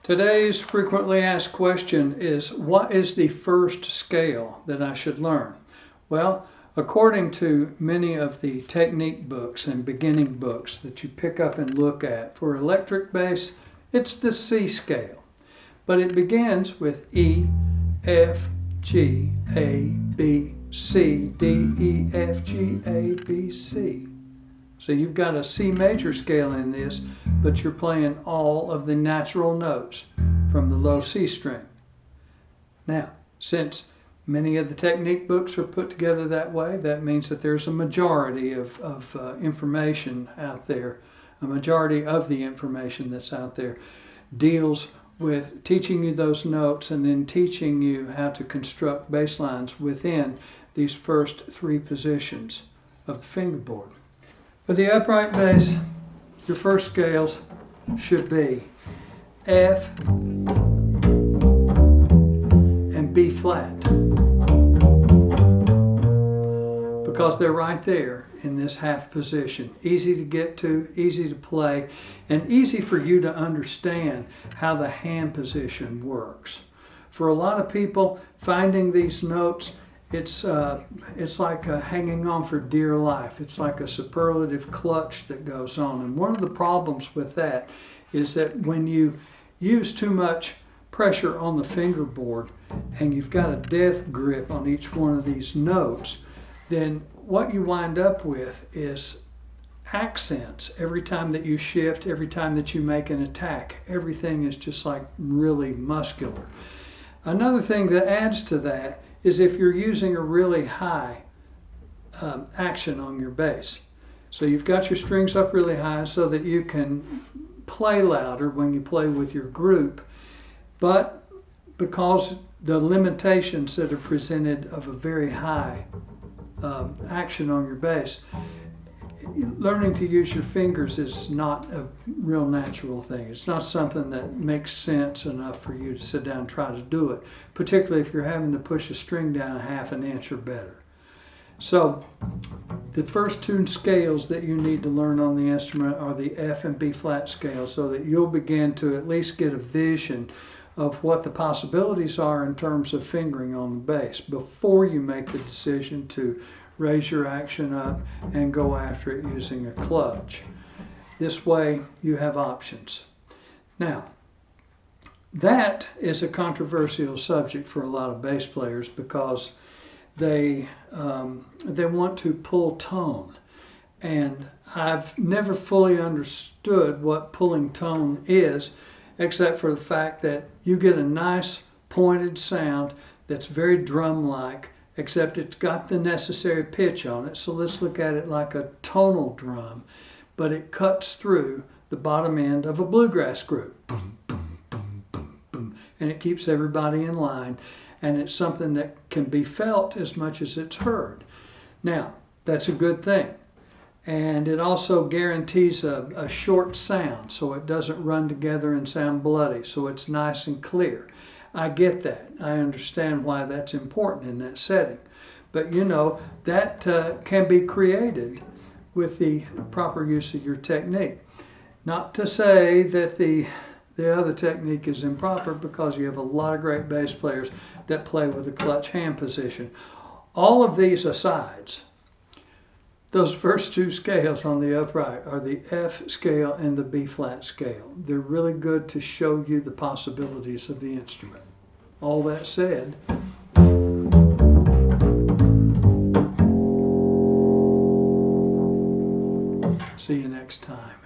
Today's frequently asked question is, what is the first scale that I should learn? Well, according to many of the technique books and beginning books that you pick up and look at for electric bass, it's the C scale. But it begins with E, F, G, A, B, C, D, E, F, G, A, B, C. So you've got a C major scale in this, but you're playing all of the natural notes from the low C string. Now, since many of the technique books are put together that way, that means that there's a majority of information out there. A majority of the information that's out there deals with teaching you those notes and then teaching you how to construct bass lines within these first three positions of the fingerboard. For the upright bass, your first scales should be F and B flat, because they're right there in this half position. Easy to get to, easy to play, and easy for you to understand how the hand position works. For a lot of people, finding these notes, it's like hanging on for dear life. It's like a superlative clutch that goes on. And one of the problems with that is that when you use too much pressure on the fingerboard and you've got a death grip on each one of these notes, then what you wind up with is accents. Every time that you shift, every time that you make an attack, everything is just like really muscular. Another thing that adds to that is if you're using a really high action on your bass. So you've got your strings up really high so that you can play louder when you play with your group, but because the limitations that are presented of a very high action on your bass, learning to use your fingers is not a real natural thing. It's not something that makes sense enough for you to sit down and try to do it, particularly if you're having to push a string down 1/2 inch or better. So the first two scales that you need to learn on the instrument are the F and B flat scales, so that you'll begin to at least get a vision of what the possibilities are in terms of fingering on the bass before you make the decision to raise your action up and go after it using a clutch. This way you have options. Now, that is a controversial subject for a lot of bass players because they want to pull tone. And I've never fully understood what pulling tone is, except for the fact that you get a nice pointed sound that's very drum-like, except it's got the necessary pitch on it. So let's look at it like a tonal drum, but it cuts through the bottom end of a bluegrass group. Boom, boom, boom, boom, boom. And it keeps everybody in line, and it's something that can be felt as much as it's heard. Now, that's a good thing. And it also guarantees a short sound, so it doesn't run together and sound bloody, so it's nice and clear. I get that. I understand why that's important in that setting. But you know, that can be created with the proper use of your technique. Not to say that the other technique is improper, because you have a lot of great bass players that play with a clutch hand position. All of these asides, those first two scales on the upright are the F scale and the B flat scale. They're really good to show you the possibilities of the instrument. All that said, see you next time.